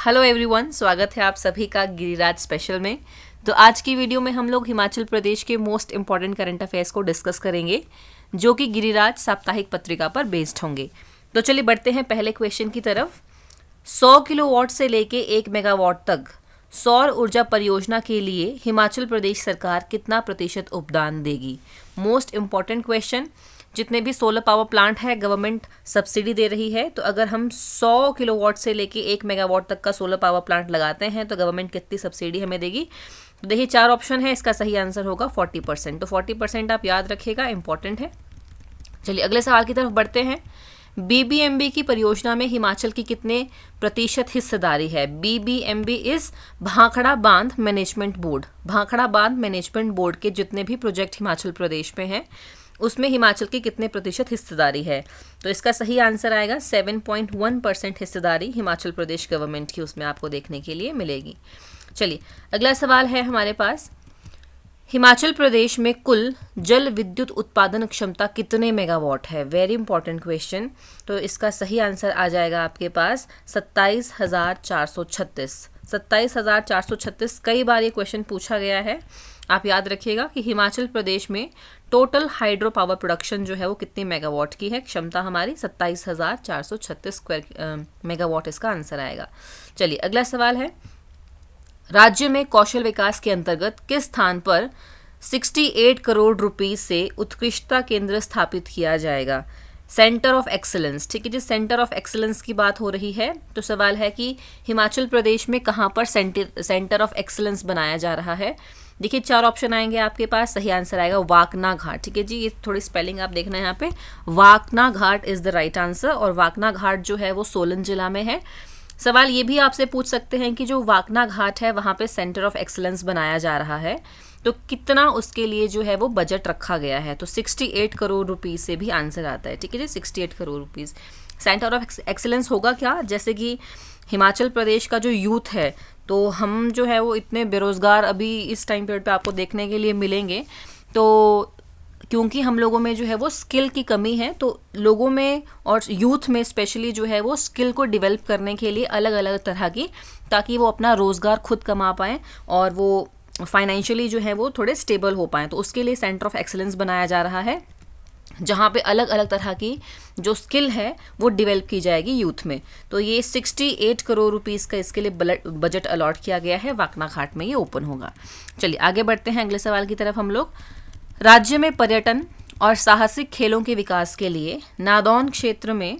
Hello everyone, स्वागत है आप सभी का गिरिराज स्पेशल में। तो आज की वीडियो में हम लोग हिमाचल प्रदेश के मोस्ट इम्पॉर्टेंट करंट अफेयर्स को डिस्कस करेंगे, जो कि गिरिराज साप्ताहिक पत्रिका पर बेस्ड होंगे। तो चलिए बढ़ते हैं पहले क्वेश्चन की तरफ। 100 किलोवाट से लेके 1 मेगावाट तक सौर ऊर्जा परियोजना के लिए हिमाचल प्रदेश सरकार कितना प्रतिशत उपदान देगी? Most important question. जितने भी सोलर पावर प्लांट है गवर्नमेंट सब्सिडी दे रही है, तो अगर हम 100 किलोवाट से लेके 1 मेगावाट तक का सोलर पावर प्लांट लगाते हैं तो गवर्नमेंट कितनी सब्सिडी हमें देगी? तो देखिए 4 ऑप्शन है, इसका सही आंसर होगा 40%। तो 40% आप याद रखिएगा, इंपॉर्टेंट है। चलिए अगले सवाल की तरफ बढ़ते हैं। बीबीएमबी की परियोजना में हिमाचल की कितने प्रतिशत हिस्सेदारी है? बीबीएमबी इज भाखड़ा बांध मैनेजमेंट बोर्ड। भाखड़ा बांध मैनेजमेंट बोर्ड के जितने भी प्रोजेक्ट हिमाचल प्रदेश में हैं उसमें हिमाचल की कितने प्रतिशत हिस्सेदारी है? तो इसका सही आंसर आएगा 7.1% हिस्सेदारी हिमाचल प्रदेश गवर्नमेंट की उसमें आपको देखने के लिए मिलेगी। चलिए अगला सवाल है हमारे पास। हिमाचल प्रदेश में कुल जल विद्युत उत्पादन क्षमता कितने मेगावाट है? Very important question. तो इसका सही आंसर आ जाएगा आपके पास 27,436। 27,436। कई बार ये क्वेश्चन पूछा गया है। आप याद रखिएगा कि हिमाचल प्रदेश में टोटल हाइड्रो पावर प्रोडक्शन जो है वो कितनी मेगावाट की है? क्षमता हमारी 27,436 स्क्वायर मेगावाट इसका आंसर आएगा। चलिए अगला सवाल है। राज्य में कौशल विकास के अंतर्गत किस स्थान पर 68 करोड़ रुपीस से उत्कृष्टता केंद्र स्थापित किया जाएगा? सेंटर ऑफ एक्सीलेंस, ठीक है जी, सेंटर ऑफ एक्सीलेंस की बात हो रही है। तो सवाल है कि हिमाचल प्रदेश में कहाँ पर सेंटर ऑफ एक्सीलेंस बनाया जा रहा है? देखिए 4 ऑप्शन आएंगे आपके पास। सही आंसर आएगा वाकना घाट, ठीक है जी। ये थोड़ी स्पेलिंग आप देखना है यहाँ पे। वाकना घाट इज द राइट आंसर, और वाकना घाट जो है वो सोलन जिला में है। सवाल ये भी आपसे पूछ सकते हैं कि जो वाकना घाट है वहाँ पे सेंटर ऑफ एक्सीलेंस बनाया जा रहा है, तो कितना उसके लिए जो है वो बजट रखा गया है? तो 68 करोड़ रुपीज़ से भी आंसर आता है, ठीक है जी। 68 crore rupees. Centre of excellence होगा क्या? जैसे कि हिमाचल प्रदेश का जो यूथ है, तो हम जो है वो इतने बेरोज़गार अभी इस टाइम पीरियड पे आपको देखने के लिए मिलेंगे। तो क्योंकि हम लोगों में जो है वो स्किल की कमी है, तो लोगों में और यूथ में स्पेशली जो है वो स्किल को डेवलप करने के लिए अलग अलग तरह की, ताकि वो अपना रोज़गार खुद कमा पाएँ और वो फाइनेंशियली जो है वो थोड़े स्टेबल हो पाएँ। तो उसके लिए सेंटर ऑफ एक्सीलेंस बनाया जा रहा है, जहाँ पे अलग अलग तरह की जो स्किल है वो डेवलप की जाएगी यूथ में। तो ये 68 करोड़ रुपीज़ का इसके लिए बजट अलॉट किया गया है। वाकना घाट में ये ओपन होगा। चलिए आगे बढ़ते हैं अगले सवाल की तरफ हम लोग। राज्य में पर्यटन और साहसिक खेलों के विकास के लिए नादौन क्षेत्र में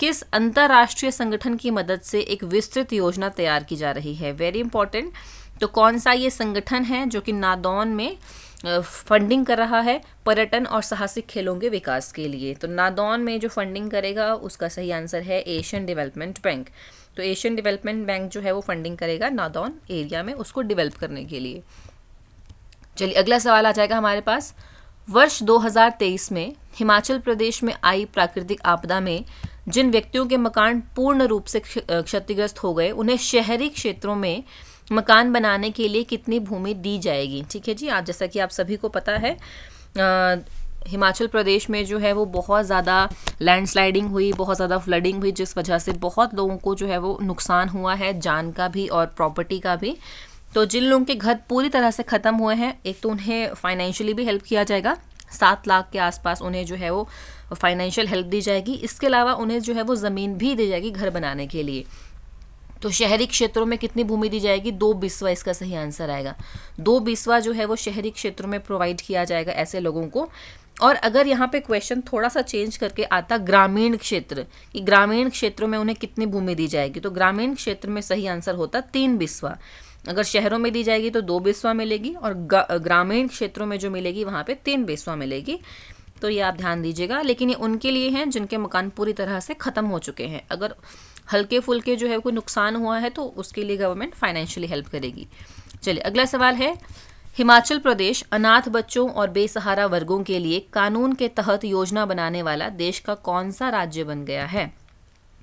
किस अंतर्राष्ट्रीय संगठन की मदद से एक विस्तृत योजना तैयार की जा रही है? Very important. तो कौन सा ये संगठन है जो कि नादौन में फंडिंग कर रहा है पर्यटन और साहसिक खेलों के विकास के लिए? तो नादौन में जो फंडिंग करेगा उसका सही आंसर है एशियन डेवलपमेंट बैंक। तो एशियन डेवलपमेंट बैंक जो है वो फंडिंग करेगा नादौन एरिया में उसको डेवलप करने के लिए। चलिए अगला सवाल आ जाएगा हमारे पास। वर्ष 2023 में हिमाचल प्रदेश में आई प्राकृतिक आपदा में जिन व्यक्तियों के मकान पूर्ण रूप से क्षतिग्रस्त हो गए, उन्हें शहरी क्षेत्रों में मकान बनाने के लिए कितनी भूमि दी जाएगी? ठीक है जी। आज जैसा कि आप सभी को पता है हिमाचल प्रदेश में जो है वो बहुत ज़्यादा लैंडस्लाइडिंग हुई, बहुत ज़्यादा फ्लडिंग हुई, जिस वजह से बहुत लोगों को जो है वो नुकसान हुआ है, जान का भी और प्रॉपर्टी का भी। तो जिन लोगों के घर पूरी तरह से ख़त्म हुए हैं, एक तो उन्हें फाइनेंशियली भी हेल्प किया जाएगा, 7 लाख के आसपास उन्हें जो है वो फाइनेंशियल हेल्प दी जाएगी। इसके अलावा उन्हें जो है वो ज़मीन भी दी जाएगी घर बनाने के लिए। तो शहरी क्षेत्रों में कितनी भूमि दी जाएगी? 2/20 इसका सही आंसर आएगा। 2/20 जो है वो शहरी क्षेत्रों में प्रोवाइड किया जाएगा ऐसे लोगों को। और अगर यहाँ पे क्वेश्चन थोड़ा सा चेंज करके आता ग्रामीण क्षेत्र, कि ग्रामीण क्षेत्रों में उन्हें कितनी भूमि दी जाएगी, तो ग्रामीण क्षेत्र में सही आंसर होता 3/20। अगर शहरों में दी जाएगी तो 2/20 मिलेगी, और ग्रामीण क्षेत्रों में जो मिलेगी वहाँ पे 3/20 मिलेगी। तो ये आप ध्यान दीजिएगा। लेकिन ये उनके लिए हैं जिनके मकान पूरी तरह से ख़त्म हो चुके हैं। अगर हल्के फुल्के जो है कोई नुकसान हुआ है तो उसके लिए गवर्नमेंट फाइनेंशियली हेल्प करेगी। चलिए अगला सवाल है। हिमाचल प्रदेश अनाथ बच्चों और बेसहारा वर्गों के लिए कानून के तहत योजना बनाने वाला देश का कौन सा राज्य बन गया है?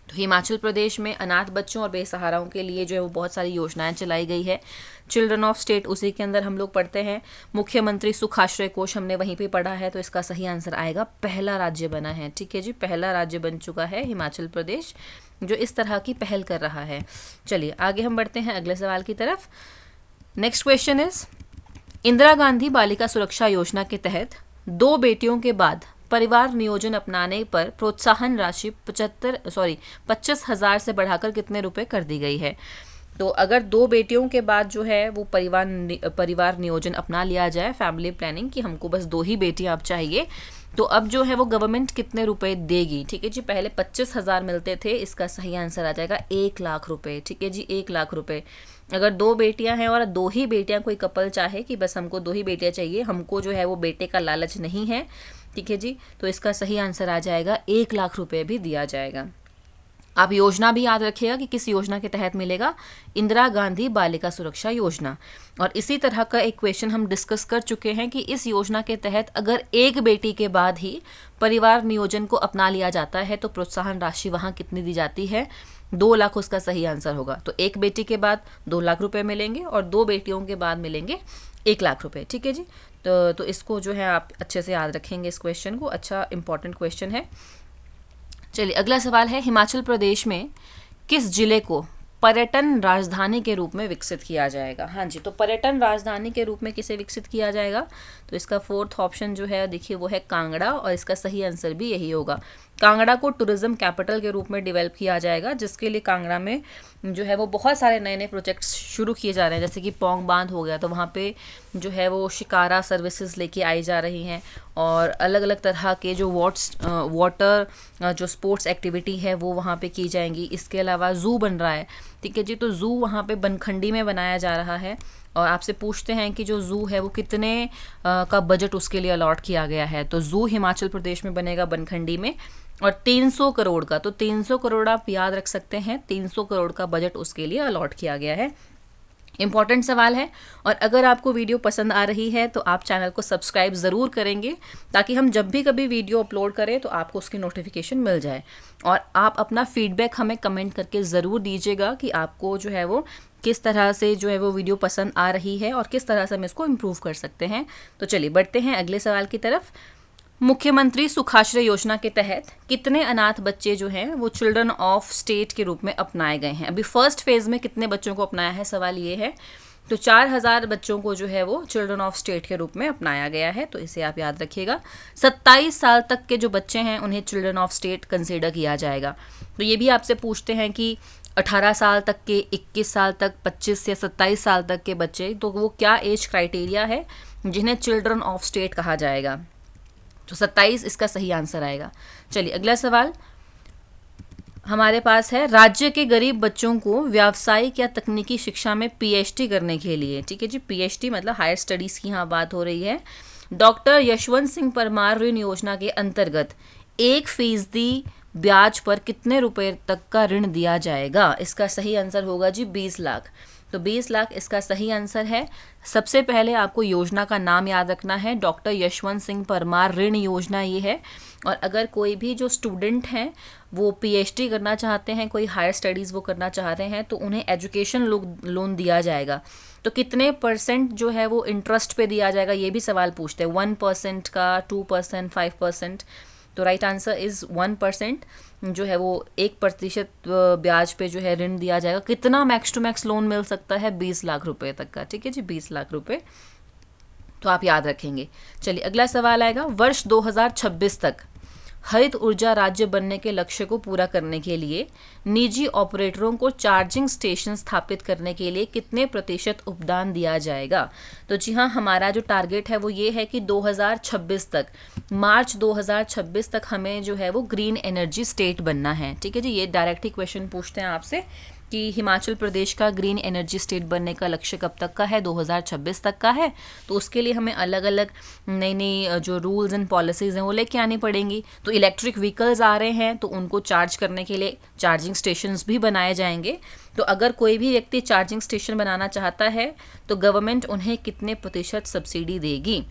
तो हिमाचल प्रदेश में अनाथ बच्चों और बेसहाराओं के लिए जो है वो बहुत सारी योजनाएं चलाई गई है। चिल्ड्रन ऑफ स्टेट उसी के अंदर हम लोग पढ़ते हैं। मुख्यमंत्री सुख आश्रय कोष हमने वहीं पे पढ़ा है। तो इसका सही आंसर आएगा पहला राज्य बना है। ठीक है जी, पहला राज्य बन चुका है हिमाचल प्रदेश जो इस तरह की पहल कर रहा है। चलिए आगे हम बढ़ते हैं अगले सवाल की तरफ। Next question is, Indira Gandhi बालिका सुरक्षा योजना के तहत 2 बेटियों के बाद परिवार नियोजन अपनाने पर प्रोत्साहन राशि 25,000 से बढ़ाकर कितने रुपए कर दी गई है। तो अगर 2 बेटियों के बाद जो है वो परिवार नियोजन अपना लिया जाए, फैमिली प्लानिंग, कि हमको बस 2 ही बेटियां अब चाहिए, तो अब जो है वो गवर्नमेंट कितने रुपए देगी। ठीक है जी, पहले 25,000 मिलते थे, इसका सही आंसर आ जाएगा 1 लाख रुपए। ठीक है जी, 1 लाख रुपए। अगर 2 बेटियां हैं और 2 ही बेटियां, कोई कपल चाहे कि बस हमको 2 ही बेटियां चाहिए, हमको जो है वो बेटे का लालच नहीं है, ठीक है जी, तो इसका सही आंसर आ जाएगा 1 लाख रुपए भी दिया जाएगा। आप योजना भी याद रखिएगा कि किस योजना के तहत मिलेगा, इंदिरा गांधी बालिका सुरक्षा योजना। और इसी तरह का एक क्वेश्चन हम डिस्कस कर चुके हैं कि इस योजना के तहत अगर एक बेटी के बाद ही परिवार नियोजन को अपना लिया जाता है तो प्रोत्साहन राशि वहाँ कितनी दी जाती है, 2 लाख उसका सही आंसर होगा। तो एक बेटी के बाद 2 लाख रुपए मिलेंगे और 2 बेटियों के बाद मिलेंगे 1 लाख रुपए। ठीक है जी, तो इसको जो है आप अच्छे से याद रखेंगे, इस क्वेश्चन को, अच्छा इंपॉर्टेंट क्वेश्चन है। चलिए अगला सवाल है, हिमाचल प्रदेश में किस जिले को पर्यटन राजधानी के रूप में विकसित किया जाएगा। हाँ जी, तो पर्यटन राजधानी के रूप में किसे विकसित किया जाएगा, तो इसका 4th ऑप्शन जो है देखिए वो है कांगड़ा, और इसका सही आंसर भी यही होगा। कांगड़ा को टूरिज्म कैपिटल के रूप में डेवलप किया जाएगा, जिसके लिए कांगड़ा में जो है वो बहुत सारे नए नए प्रोजेक्ट्स शुरू किए जा रहे हैं, जैसे कि पौंग बांध हो गया, तो वहाँ पे जो है वो शिकारा सर्विसेज लेके आई जा रही हैं, और अलग अलग तरह के जो वाटर जो स्पोर्ट्स एक्टिविटी है वो वहाँ पे की जाएंगी। इसके अलावा ज़ू बन रहा है, ठीक है जी, तो ज़ू वहाँ पे बनखंडी में बनाया जा रहा है, और आपसे पूछते हैं कि जो ज़ू है वो कितने का बजट उसके लिए अलॉट किया गया है। तो ज़ू हिमाचल प्रदेश में बनेगा बनखंडी में, और 300 करोड़ का, तो 300 करोड़ आप याद रख सकते हैं, 300 करोड़ का बजट उसके लिए अलॉट किया गया है। इंपॉर्टेंट सवाल है, और अगर आपको वीडियो पसंद आ रही है तो आप चैनल को सब्सक्राइब ज़रूर करेंगे, ताकि हम जब भी कभी वीडियो अपलोड करें तो आपको उसकी नोटिफिकेशन मिल जाए। और आप अपना फीडबैक हमें कमेंट करके ज़रूर दीजिएगा कि आपको जो है वो किस तरह से जो है वो वीडियो पसंद आ रही है और किस तरह से हम इसको इम्प्रूव कर सकते हैं। तो चलिए बढ़ते हैं अगले सवाल की तरफ। मुख्यमंत्री सुखाश्रय योजना के तहत कितने अनाथ बच्चे जो हैं वो चिल्ड्रन ऑफ स्टेट के रूप में अपनाए गए हैं। अभी फर्स्ट फेज में कितने बच्चों को अपनाया है, सवाल ये है। तो 4,000 बच्चों को जो है वो चिल्ड्रन ऑफ स्टेट के रूप में अपनाया गया है, तो इसे आप याद रखिएगा। 27 साल तक के जो बच्चे हैं उन्हें चिल्ड्रन ऑफ स्टेट कंसिडर किया जाएगा। तो ये भी आपसे पूछते हैं कि 18 साल तक के, 21 साल तक, 25 से 27 साल तक के बच्चे, तो वो क्या एज क्राइटेरिया है जिन्हें चिल्ड्रन ऑफ स्टेट कहा जाएगा। तो 27 इसका सही आंसर आएगा। चलिए अगला सवाल हमारे पास है, राज्य के गरीब बच्चों को व्यावसायिक या तकनीकी शिक्षा में पीएचडी करने के लिए, ठीक है जी, पीएचडी मतलब हायर स्टडीज़ की यहाँ बात हो रही है, डॉक्टर यशवंत सिंह परमार ऋण योजना के अंतर्गत 1% ब्याज पर कितने रुपए तक का ऋण दिया जाएगा। इसका सही आंसर होगा जी 20 लाख। तो 20 लाख इसका सही आंसर है। सबसे पहले आपको योजना का नाम याद रखना है, डॉक्टर यशवंत सिंह परमार ऋण योजना ये है। और अगर कोई भी जो स्टूडेंट हैं वो पीएचडी करना चाहते हैं, कोई हायर स्टडीज़ वो करना चाहते हैं, तो उन्हें एजुकेशन लोन दिया जाएगा। तो कितने % जो है वो इंटरेस्ट पे दिया जाएगा, ये भी सवाल पूछते हैं, 1% का, 2%, 5%। तो राइट आंसर इज़ 1%, जो है वो 1% ब्याज पे जो है ऋण दिया जाएगा। कितना मैक्स टू मैक्स लोन मिल सकता है, 20 लाख रुपए तक का, ठीक है जी, 20 लाख रुपए, तो आप याद रखेंगे। चलिए अगला सवाल आएगा, वर्ष 2026 तक हरित ऊर्जा राज्य बनने के लक्ष्य को पूरा करने के लिए निजी ऑपरेटरों को चार्जिंग स्टेशन स्थापित करने के लिए कितने % उपदान दिया जाएगा। तो जी हाँ, हमारा जो टारगेट है वो ये है कि 2026 तक, मार्च 2026 तक हमें जो है वो ग्रीन एनर्जी स्टेट बनना है, ठीक है जी। ये डायरेक्ट ही क्वेश्चन पूछते हैं आपसे कि हिमाचल प्रदेश का ग्रीन एनर्जी स्टेट बनने का लक्ष्य कब तक का है, 2026 तक का है। तो उसके लिए हमें अलग अलग नई नई जो रूल्स एंड पॉलिसीज़ हैं वो लेके आनी पड़ेंगी। तो इलेक्ट्रिक व्हीकल्स आ रहे हैं, तो उनको चार्ज करने के लिए चार्जिंग स्टेशंस भी बनाए जाएंगे। तो अगर कोई भी व्यक्ति चार्जिंग स्टेशन बनाना चाहता है तो गवर्नमेंट उन्हें कितने % सब्सिडी देगी।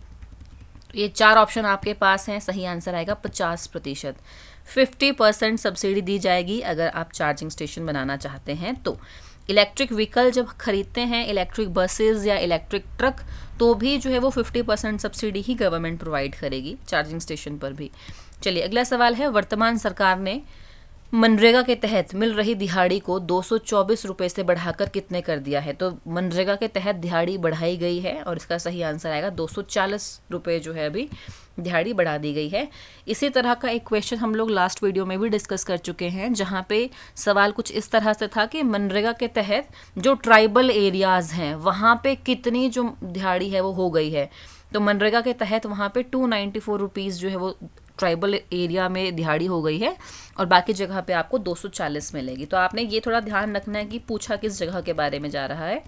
तो ये 4 ऑप्शन आपके पास हैं, सही आंसर आएगा 50%। 50% सब्सिडी दी जाएगी अगर आप चार्जिंग स्टेशन बनाना चाहते हैं। तो इलेक्ट्रिक व्हीकल जब खरीदते हैं, इलेक्ट्रिक बसेस या इलेक्ट्रिक ट्रक, तो भी जो है वो 50% सब्सिडी ही गवर्नमेंट प्रोवाइड करेगी चार्जिंग स्टेशन पर भी। चलिए अगला सवाल है, वर्तमान सरकार ने मनरेगा के तहत मिल रही दिहाड़ी को 224 रुपये से बढ़ाकर कितने कर दिया है? तो मनरेगा के तहत दिहाड़ी बढ़ाई गई है और इसका सही आंसर आएगा 240 रुपये जो है अभी दिहाड़ी बढ़ा दी गई है। इसी तरह का एक क्वेश्चन हम लोग लास्ट वीडियो में भी डिस्कस कर चुके हैं, जहाँ पे सवाल कुछ इस तरह से था कि मनरेगा के तहत जो ट्राइबल एरियाज़ हैं वहाँ पे कितनी जो दिहाड़ी है वो हो गई है। तो मनरेगा के तहत वहाँ पे 294 रुपीज़ जो है वो ट्राइबल एरिया में दिहाड़ी हो गई है और बाकी जगह पे आपको 240 मिलेगी। तो आपने ये थोड़ा ध्यान रखना है कि पूछा किस जगह के बारे में जा रहा है।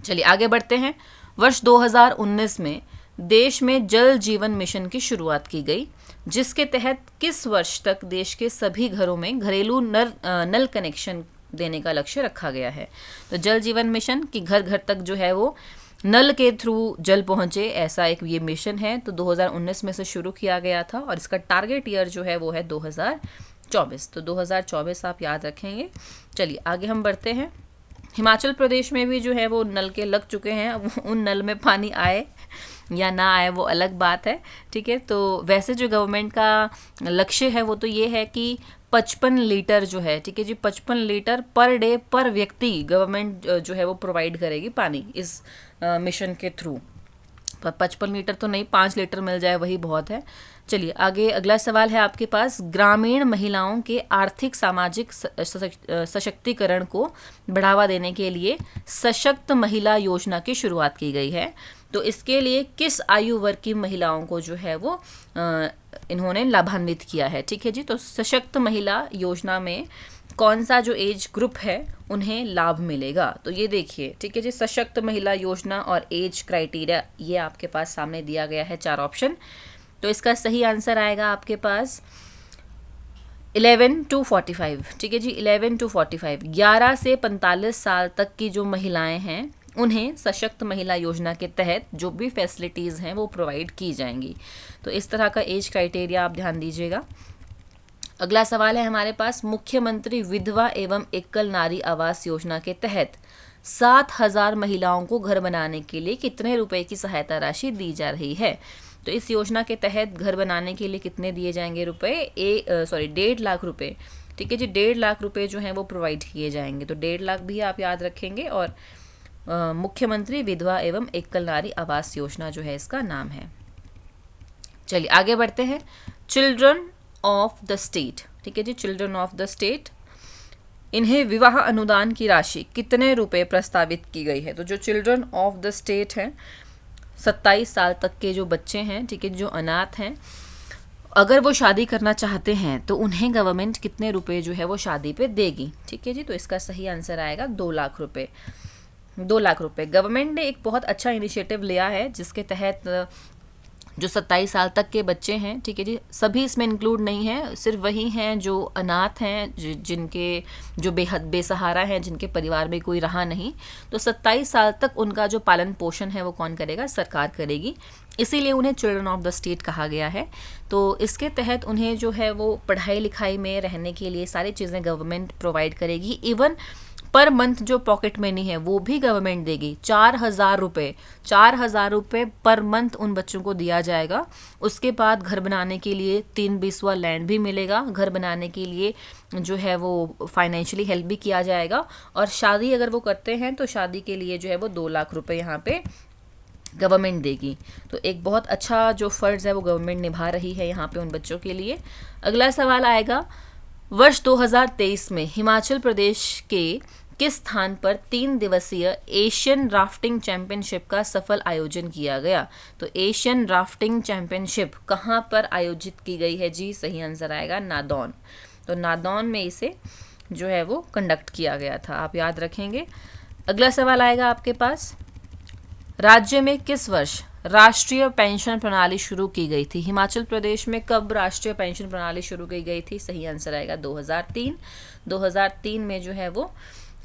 चलिए आगे बढ़ते हैं। वर्ष 2019 में देश में जल जीवन मिशन की शुरुआत की गई, जिसके तहत किस वर्ष तक देश के सभी घरों में घरेलू नल कनेक्शन देने का लक्ष्य रखा गया है। तो जल जीवन मिशन की घर घर तक जो है वो नल के थ्रू जल पहुंचे, ऐसा एक ये मिशन है। तो 2019 में से शुरू किया गया था और इसका टारगेट ईयर जो है वो है 2024। तो 2024 आप याद रखेंगे। चलिए आगे हम बढ़ते हैं। हिमाचल प्रदेश में भी जो है वो नल के लग चुके हैं। अब उन नल में पानी आए या ना आए वो अलग बात है, ठीक है। तो वैसे जो गवर्नमेंट का लक्ष्य है वो तो ये है कि 55 लीटर जो है, ठीक है जी, 55 लीटर पर डे पर व्यक्ति गवर्नमेंट जो है वो प्रोवाइड करेगी पानी इस मिशन के थ्रू। पर 55 लीटर तो नहीं, 5 लीटर मिल जाए वही बहुत है। चलिए आगे अगला सवाल है आपके पास। ग्रामीण महिलाओं के आर्थिक सामाजिक सशक्तिकरण को बढ़ावा देने के लिए सशक्त महिला योजना की शुरुआत की गई है। तो इसके लिए किस आयु वर्ग की महिलाओं को जो है वो इन्होंने लाभान्वित किया है, ठीक है जी। तो सशक्त महिला योजना में कौन सा जो एज ग्रुप है उन्हें लाभ मिलेगा? तो ये देखिए, ठीक है जी, सशक्त महिला योजना और एज क्राइटेरिया ये आपके पास सामने दिया गया है 4 ऑप्शन। तो इसका सही आंसर आएगा आपके पास 11 to 45, ठीक है जी, 11 to 45। 11 से 45 साल तक की जो महिलाएं हैं उन्हें सशक्त महिला योजना के तहत जो भी फैसिलिटीज़ हैं वो प्रोवाइड की जाएंगी। तो इस तरह का एज क्राइटेरिया आप ध्यान दीजिएगा। अगला सवाल है हमारे पास। मुख्यमंत्री विधवा एवं एकल नारी आवास योजना के तहत 7,000 महिलाओं को घर बनाने के लिए कितने रुपए की सहायता राशि दी जा रही है? तो इस योजना के तहत घर बनाने के लिए कितने दिए जाएंगे रुपए? 1.5 लाख रुपए, ठीक है जी, 1.5 लाख रुपए जो हैं वो प्रोवाइड किए जाएंगे। तो 1.5 लाख भी आप याद रखेंगे। और मुख्यमंत्री विधवा एवं एकल नारी आवास योजना जो है इसका नाम है। चलिए आगे बढ़ते हैं। चिल्ड्रन ऑफ द स्टेट, ठीक है जी, चिल्ड्रन ऑफ द स्टेट, इन्हें विवाह अनुदान की राशि कितने रुपए प्रस्तावित की गई है? तो जो चिल्ड्रन ऑफ द स्टेट हैं, 27 साल तक के जो बच्चे हैं, ठीक है, जो अनाथ हैं, अगर वो शादी करना चाहते हैं तो उन्हें गवर्नमेंट कितने रुपए जो है वो शादी पे देगी, ठीक है जी। तो इसका सही आंसर आएगा 2 लाख रुपए। 2 लाख रुपए गवर्नमेंट ने एक बहुत अच्छा इनिशिएटिव लिया है, जिसके तहत जो 27 साल तक के बच्चे हैं, ठीक है जी, सभी इसमें इंक्लूड नहीं है, सिर्फ वही हैं जो अनाथ हैं, जिनके जो बेहद बेसहारा हैं, जिनके परिवार में कोई रहा नहीं। तो 27 साल तक उनका जो पालन पोषण है वो कौन करेगा? सरकार करेगी। इसीलिए उन्हें चिल्ड्रन ऑफ द स्टेट कहा गया है। तो इसके तहत उन्हें जो है वो पढ़ाई लिखाई में रहने के लिए सारी चीज़ें गवर्नमेंट प्रोवाइड करेगी। इवन पर मंथ जो पॉकेट मनी है वो भी गवर्नमेंट देगी। 4,000 रुपये पर मंथ उन बच्चों को दिया जाएगा। उसके बाद घर बनाने के लिए 3 बीसवा लैंड भी मिलेगा। घर बनाने के लिए जो है वो फाइनेंशियली हेल्प भी किया जाएगा। और शादी अगर वो करते हैं तो शादी के लिए जो है वो 2 लाख रुपये यहाँ पे गवर्नमेंट देगी। तो एक बहुत अच्छा जो फ़र्ज़ है वो गवर्नमेंट निभा रही है यहाँ पे उन बच्चों के लिए। अगला सवाल आएगा। वर्ष 2023 में हिमाचल प्रदेश के किस स्थान पर 3 दिवसीय एशियन राफ्टिंग चैंपियनशिप का सफल आयोजन किया गया? तो एशियन राफ्टिंग चैंपियनशिप कहाँ पर आयोजित की गई है जी? सही आंसर आएगा नादौन। तो नादौन में इसे जो है वो कंडक्ट किया गया था, आप याद रखेंगे। अगला सवाल आएगा आपके पास। राज्य में किस वर्ष राष्ट्रीय पेंशन प्रणाली शुरू की गई थी? हिमाचल प्रदेश में कब राष्ट्रीय पेंशन प्रणाली शुरू की गई थी? सही आंसर आएगा 2003। 2003 में जो है वो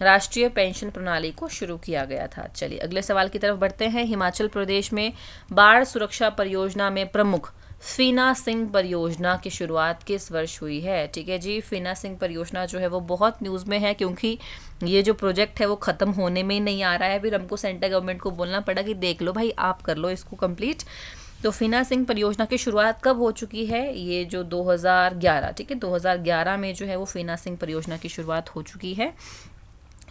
राष्ट्रीय पेंशन प्रणाली को शुरू किया गया था। चलिए अगले सवाल की तरफ बढ़ते हैं। हिमाचल प्रदेश में बाढ़ सुरक्षा परियोजना में प्रमुख फीना सिंह परियोजना की शुरुआत किस वर्ष हुई है? ठीक है जी, फीना सिंह परियोजना जो है वो बहुत न्यूज़ में है, क्योंकि ये जो प्रोजेक्ट है वो ख़त्म होने में ही नहीं आ रहा है। फिर हमको सेंट्रल गवर्नमेंट को बोलना पड़ा कि देख लो भाई, आप कर लो इसको कंप्लीट। तो फीना सिंह परियोजना की शुरुआत कब हो चुकी है? ये जो 2011, ठीक है, 2011 में जो है वो फीना सिंह परियोजना की शुरुआत हो चुकी है।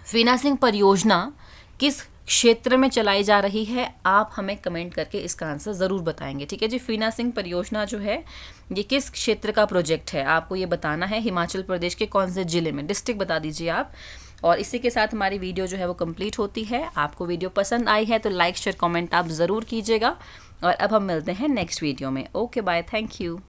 फीना सिंह परियोजना किस क्षेत्र में चलाई जा रही है, आप हमें कमेंट करके इसका आंसर ज़रूर बताएंगे, ठीक है जी। फीना सिंह परियोजना जो है ये किस क्षेत्र का प्रोजेक्ट है, आपको ये बताना है। हिमाचल प्रदेश के कौन से ज़िले में, डिस्ट्रिक्ट बता दीजिए आप। और इसी के साथ हमारी वीडियो जो है वो कंप्लीट होती है। आपको वीडियो पसंद आई है तो लाइक शेयर कमेंट आप ज़रूर कीजिएगा। और अब हम मिलते हैं नेक्स्ट वीडियो में। Okay bye, thank you.